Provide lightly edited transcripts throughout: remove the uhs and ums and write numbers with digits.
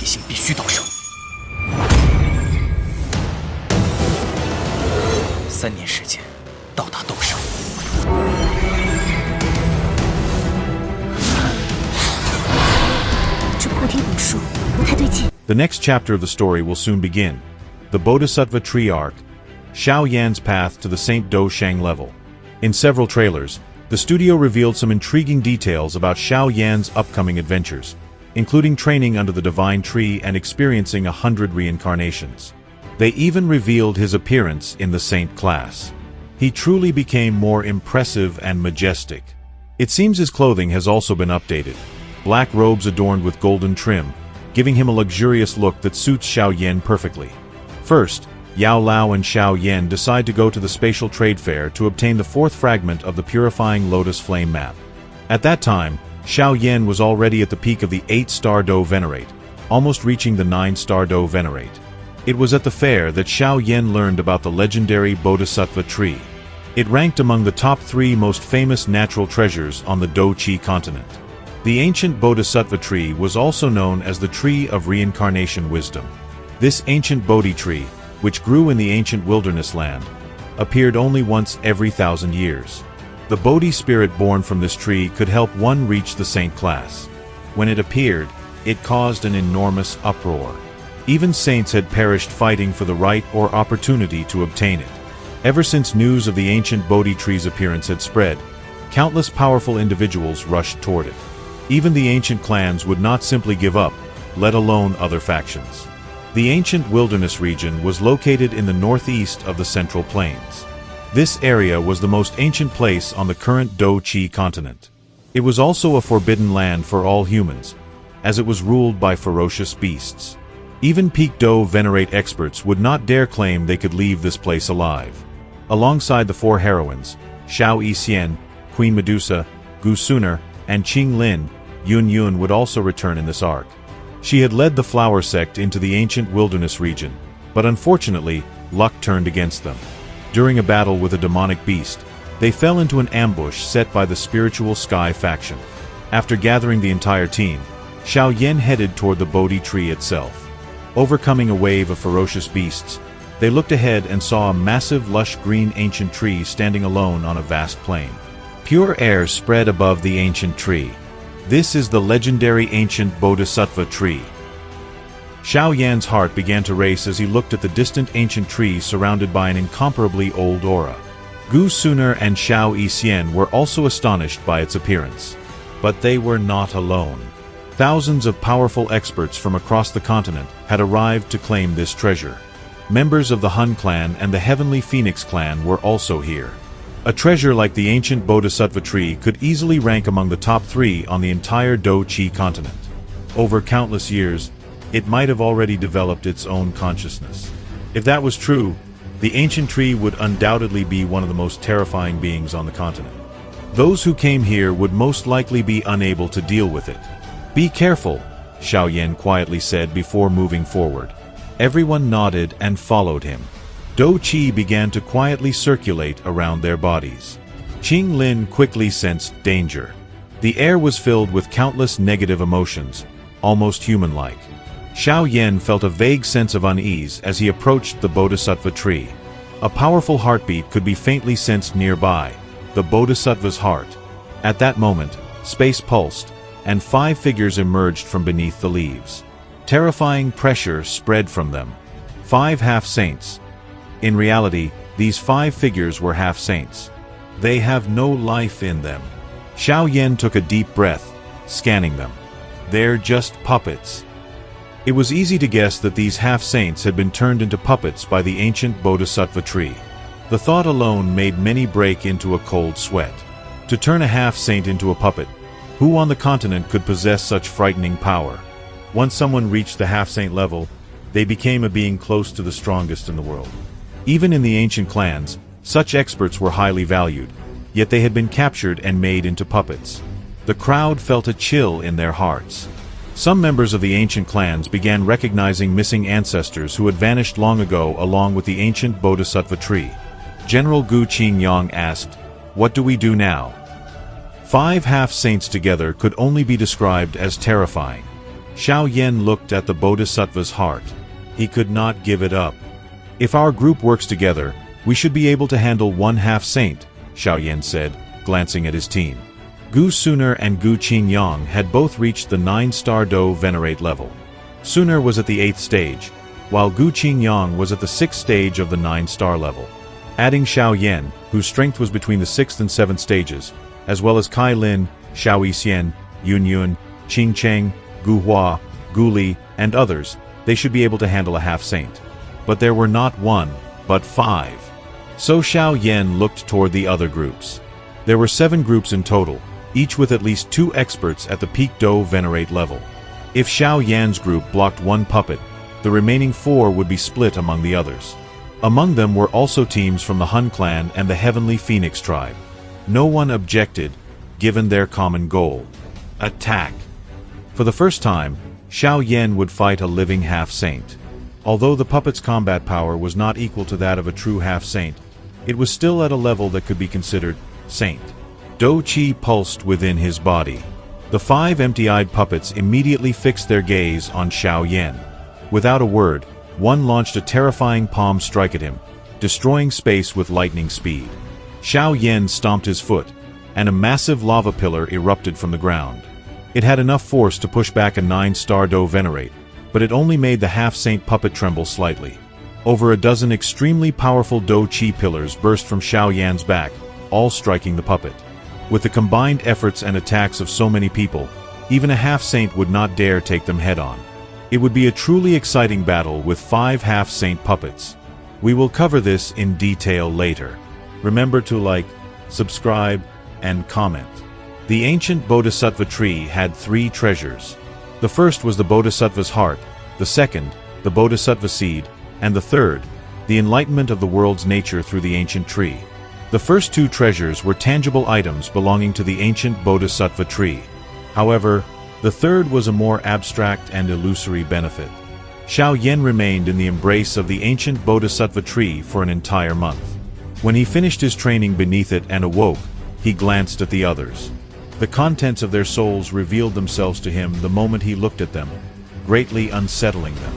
性必须到手。3年时间，到达斗圣。这破题补数不太对劲。The next chapter of the story will soon begin. The Bodhisattva Tree Arc, Xiao Yan's path to the Saint Do Sheng level. In several trailers, the studio revealed some intriguing details about Xiao Yan's upcoming adventures, including training under the Divine Tree and experiencing 100 reincarnations. They even revealed his appearance in the Saint class. He truly became more impressive and majestic. It seems his clothing has also been updated. Black robes adorned with golden trim, giving him a luxurious look that suits Xiao Yan perfectly. First, Yao Lao and Xiao Yan decide to go to the Spatial Trade Fair to obtain the 4th fragment of the Purifying Lotus Flame map. At that time, Xiao Yan was already at the peak of the 8-star Do Venerate, almost reaching the 9-star Do Venerate. It was at the fair that Xiao Yan learned about the legendary Bodhisattva tree. It ranked among the top 3 most famous natural treasures on the Do Chi continent. The ancient Bodhisattva tree was also known as the Tree of Reincarnation Wisdom. This ancient Bodhi tree, which grew in the ancient wilderness land, appeared only once every 1,000 years. The Bodhi spirit born from this tree could help one reach the saint class. When it appeared, it caused an enormous uproar. Even saints had perished fighting for the right or opportunity to obtain it. Ever since news of the ancient Bodhi tree's appearance had spread, countless powerful individuals rushed toward it. Even the ancient clans would not simply give up, let alone other factions. The ancient wilderness region was located in the northeast of the Central Plains. This area was the most ancient place on the current Do Chi continent. It was also a forbidden land for all humans, as it was ruled by ferocious beasts. Even peak Do Venerate experts would not dare claim they could leave this place alive. Alongside the 4 heroines, Xiao Yixian, Queen Medusa, Gu Suner, and Qing Lin, Yun Yun would also return in this arc. She had led the Flower Sect into the ancient wilderness region, but unfortunately, luck turned against them. During a battle with a demonic beast, they fell into an ambush set by the Spiritual Sky faction. After gathering the entire team, Xiao Yan headed toward the Bodhi tree itself. Overcoming a wave of ferocious beasts, they looked ahead and saw a massive lush green ancient tree standing alone on a vast plain. Pure air spread above the ancient tree. This is the legendary ancient Bodhisattva tree. Xiao Yan's heart began to race as he looked at the distant ancient tree surrounded by an incomparably old aura. Gu Suner and Xiao Yixian were also astonished by its appearance. But they were not alone. Thousands of powerful experts from across the continent had arrived to claim this treasure. Members of the Hun clan and the Heavenly Phoenix clan were also here. A treasure like the ancient Bodhisattva tree could easily rank among the top 3 on the entire Do Chi continent. Over countless years, it might have already developed its own consciousness. If that was true, the ancient tree would undoubtedly be one of the most terrifying beings on the continent. Those who came here would most likely be unable to deal with it. "Be careful," Xiao Yan quietly said before moving forward. Everyone nodded and followed him. Do Chi began to quietly circulate around their bodies. Qing Lin quickly sensed danger. The air was filled with countless negative emotions, almost human-like. Xiao Yan felt a vague sense of unease as he approached the Bodhisattva tree. A powerful heartbeat could be faintly sensed nearby, the Bodhisattva's heart. At that moment, space pulsed, and 5 figures emerged from beneath the leaves. Terrifying pressure spread from them. 5 half-saints. In reality, these 5 figures were half-saints. They have no life in them. Xiao Yan took a deep breath, scanning them. They're just puppets. It was easy to guess that these half-saints had been turned into puppets by the ancient Bodhisattva tree. The thought alone made many break into a cold sweat. To turn a half-saint into a puppet, who on the continent could possess such frightening power? Once someone reached the half-saint level, they became a being close to the strongest in the world. Even in the ancient clans, such experts were highly valued, yet they had been captured and made into puppets. The crowd felt a chill in their hearts. Some members of the ancient clans began recognizing missing ancestors who had vanished long ago along with the ancient Bodhisattva tree. General Gu Qingyang asked, "What do we do now?" 5 half-saints together could only be described as terrifying. Xiao Yan looked at the Bodhisattva's heart. He could not give it up. If our group works together, we should be able to handle one half-saint, Xiao Yan said, glancing at his team. Gu Suner and Gu Qingyang had both reached the 9-star Do Venerate level. Suner was at the 8th stage, while Gu Qingyang was at the 6th stage of the 9-star level. Adding Xiao Yan, whose strength was between the 6th and 7th stages, as well as Kai Lin, Xiao Yixian, Yun Yun, Qing Cheng, Gu Hua, Gu Li, and others, they should be able to handle a half-saint. But there were not 1, but 5. So Xiao Yan looked toward the other groups. There were 7 groups in total, each with at least 2 experts at the peak Do Venerate level. If Xiao Yan's group blocked 1 puppet, the remaining 4 would be split among the others. Among them were also teams from the Hun clan and the Heavenly Phoenix tribe. No one objected, given their common goal: attack. For the first time, Xiao Yan would fight a living half-saint. Although the puppet's combat power was not equal to that of a true half-saint, it was still at a level that could be considered saint. Do Qi pulsed within his body. The 5 empty-eyed puppets immediately fixed their gaze on Xiao Yan. Without a word, one launched a terrifying palm strike at him, destroying space with lightning speed. Xiao Yan stomped his foot, and a massive lava pillar erupted from the ground. It had enough force to push back a 9-star Do Venerate, but it only made the half-saint puppet tremble slightly. Over a dozen extremely powerful Do Qi pillars burst from Xiao Yan's back, all striking the puppet. With the combined efforts and attacks of so many people, even a half-saint would not dare take them head-on. It would be a truly exciting battle with 5 half-saint puppets. We will cover this in detail later. Remember to like, subscribe, and comment. The ancient Bodhisattva tree had 3 treasures. The first was the Bodhisattva's heart, the second, the Bodhisattva seed, and the third, the enlightenment of the world's nature through the ancient tree. The first 2 treasures were tangible items belonging to the ancient Bodhisattva tree. However, the third was a more abstract and illusory benefit. Xiao Yan remained in the embrace of the ancient Bodhisattva tree for an entire month. When he finished his training beneath it and awoke, he glanced at the others. The contents of their souls revealed themselves to him the moment he looked at them, greatly unsettling them.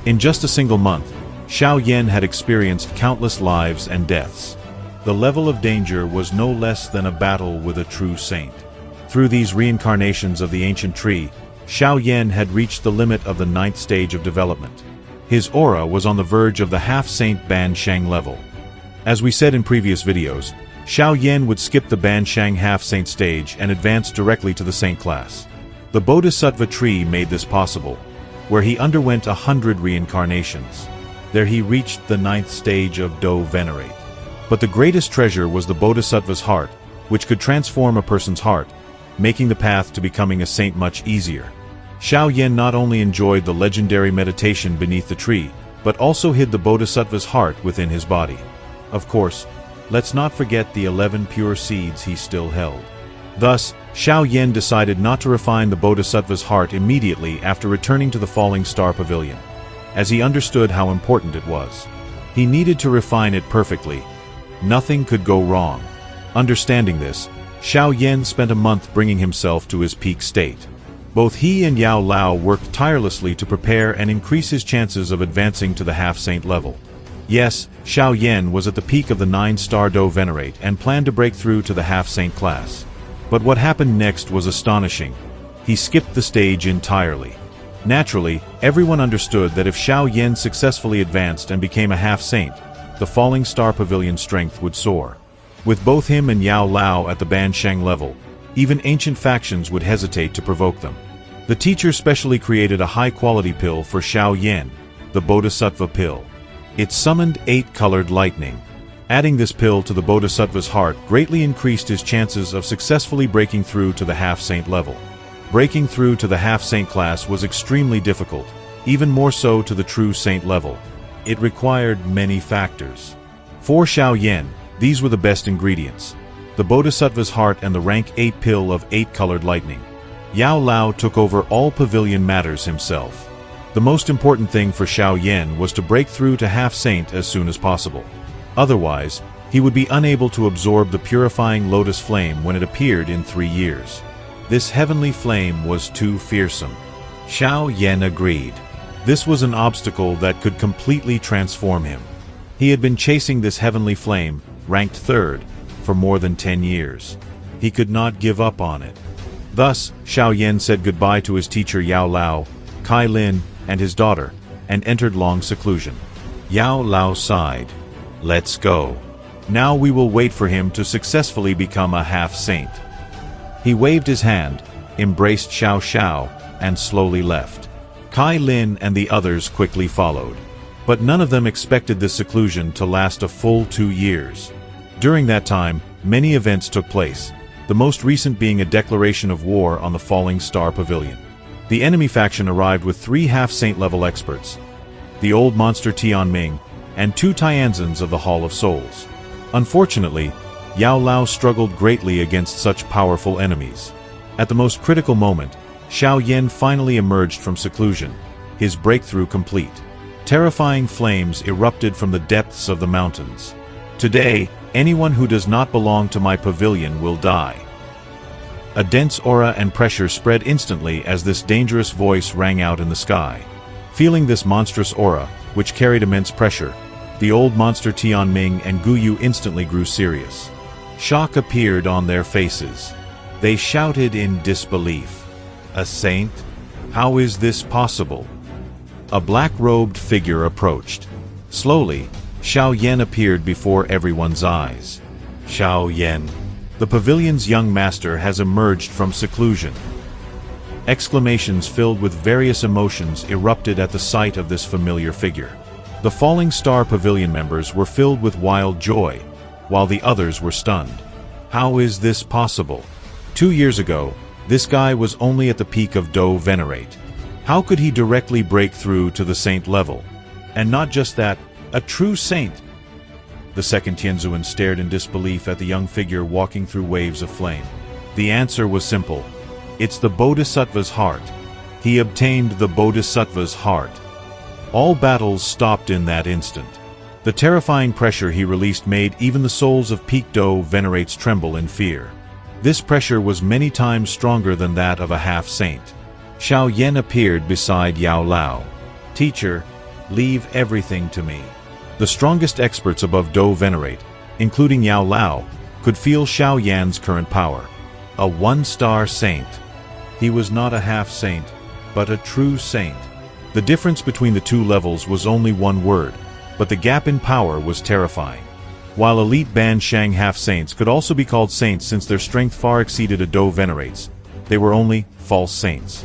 In just a single month, Xiao Yan had experienced countless lives and deaths. The level of danger was no less than a battle with a true saint. Through these reincarnations of the ancient tree, Xiao Yan had reached the limit of the 9th stage of development. His aura was on the verge of the half-saint Ban Sheng level. As we said in previous videos, Xiao Yan would skip the Ban Sheng half-saint stage and advance directly to the saint class. The Bodhisattva tree made this possible, where he underwent 100 reincarnations. There he reached the 9th stage of Do Venerate. But the greatest treasure was the Bodhisattva's heart, which could transform a person's heart, making the path to becoming a saint much easier. Xiao Yan not only enjoyed the legendary meditation beneath the tree, but also hid the Bodhisattva's heart within his body. Of course, let's not forget the 11 pure seeds he still held. Thus, Xiao Yan decided not to refine the Bodhisattva's heart immediately after returning to the Falling Star Pavilion, as he understood how important it was. He needed to refine it perfectly. Nothing could go wrong. Understanding this, Xiao Yan spent a month bringing himself to his peak state. Both he and Yao Lao worked tirelessly to prepare and increase his chances of advancing to the half-saint level. Yes, Xiao Yan was at the peak of the 9-star Do Venerate and planned to break through to the half-saint class. But what happened next was astonishing. He skipped the stage entirely. Naturally, everyone understood that if Xiao Yan successfully advanced and became a half-saint, the Falling Star Pavilion strength would soar. With both him and Yao Lao at the Ban Sheng level, even ancient factions would hesitate to provoke them. The teacher specially created a high-quality pill for Xiao Yan, the Bodhisattva pill. It summoned 8-colored lightning. Adding this pill to the Bodhisattva's heart greatly increased his chances of successfully breaking through to the half-saint level. Breaking through to the half-saint class was extremely difficult, even more so to the true saint level. It required many factors. For Xiao Yan, these were the best ingredients: the Bodhisattva's heart and the rank 8 pill of 8-colored lightning. Yao Lao took over all pavilion matters himself. The most important thing for Xiao Yan was to break through to half-saint as soon as possible. Otherwise, he would be unable to absorb the purifying lotus flame when it appeared in 3 years. This heavenly flame was too fearsome. Xiao Yan agreed. This was an obstacle that could completely transform him. He had been chasing this heavenly flame, ranked 3rd, for more than 10 years. He could not give up on it. Thus, Xiao Yan said goodbye to his teacher Yao Lao, Kai Lin, and his daughter, and entered long seclusion. Yao Lao sighed. Let's go. Now we will wait for him to successfully become a half-saint. He waved his hand, embraced Xiao Xiao, and slowly left. Kai Lin and the others quickly followed. But none of them expected this seclusion to last a full 2 years. During that time, many events took place, the most recent being a declaration of war on the Falling Star Pavilion. The enemy faction arrived with 3 half-saint level experts, the old monster Tianming, and 2 Tianzins of the Hall of Souls. Unfortunately, Yao Lao struggled greatly against such powerful enemies. At the most critical moment, Xiao Yan finally emerged from seclusion, his breakthrough complete. Terrifying flames erupted from the depths of the mountains. Today, anyone who does not belong to my pavilion will die. A dense aura and pressure spread instantly as this dangerous voice rang out in the sky. Feeling this monstrous aura, which carried immense pressure, the old monster Tianming and Guyu instantly grew serious. Shock appeared on their faces. They shouted in disbelief. A saint? How is this possible? A black-robed figure approached. Slowly, Xiao Yan appeared before everyone's eyes. Xiao Yan. The pavilion's young master has emerged from seclusion. Exclamations filled with various emotions erupted at the sight of this familiar figure. The Falling Star Pavilion members were filled with wild joy, while the others were stunned. How is this possible? 2 years ago, this guy was only at the peak of Do Venerate. How could he directly break through to the saint level? And not just that, a true saint. The second Tianzuan stared in disbelief at the young figure walking through waves of flame. The answer was simple. It's the Bodhisattva's heart. He obtained the Bodhisattva's heart. All battles stopped in that instant. The terrifying pressure he released made even the souls of peak Do Venerates tremble in fear. This pressure was many times stronger than that of a half-saint. Xiao Yan appeared beside Yao Lao. Teacher, leave everything to me. The strongest experts above Do Venerate, including Yao Lao, could feel Xiao Yan's current power. A 1-star saint. He was not a half-saint, but a true saint. The difference between the 2 levels was only 1 word, but the gap in power was terrifying. While elite Ban Shang half-saints could also be called saints since their strength far exceeded a Do Venerates, they were only false saints.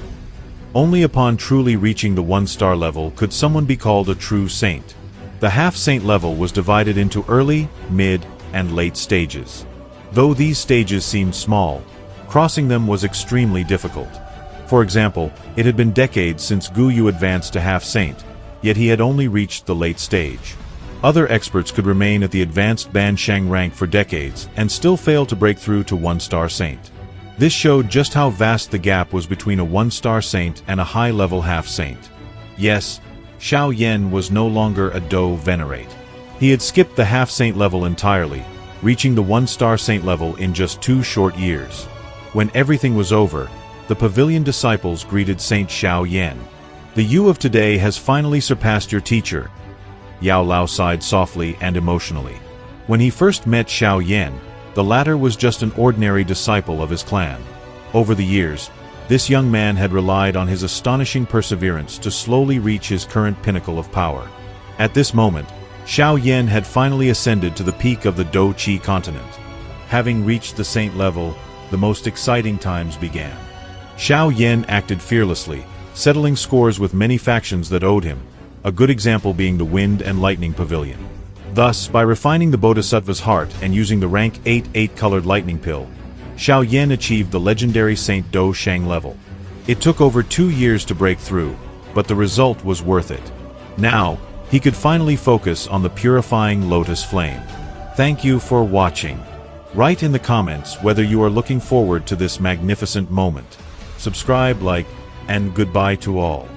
Only upon truly reaching the 1-star level could someone be called a true saint. The half-saint level was divided into early, mid, and late stages. Though these stages seemed small, crossing them was extremely difficult. For example, it had been decades since Guyu advanced to half-saint, yet he had only reached the late stage. Other experts could remain at the advanced Ban Shang rank for decades and still fail to break through to 1-star saint. This showed just how vast the gap was between a 1-star saint and a high-level half-saint. Yes, Xiao Yan was no longer a Do Venerate. He had skipped the half-saint level entirely, reaching the 1-star saint level in just 2 short years. When everything was over, the pavilion disciples greeted Saint Xiao Yan. The you of today has finally surpassed your teacher. Yao Lao sighed softly and emotionally. When he first met Xiao Yan, the latter was just an ordinary disciple of his clan. Over the years, this young man had relied on his astonishing perseverance to slowly reach his current pinnacle of power. At this moment, Xiao Yan had finally ascended to the peak of the Do Qi continent. Having reached the saint level, the most exciting times began. Xiao Yan acted fearlessly, settling scores with many factions that owed him, a good example being the Wind and Lightning Pavilion. Thus, by refining the Bodhisattva's heart and using the rank 8 8-colored lightning pill, Xiao Yan achieved the legendary Saint Do Shang level. It took over 2 years to break through, but the result was worth it. Now, he could finally focus on the purifying lotus flame. Thank you for watching. Write in the comments whether you are looking forward to this magnificent moment. Subscribe, like, and goodbye to all.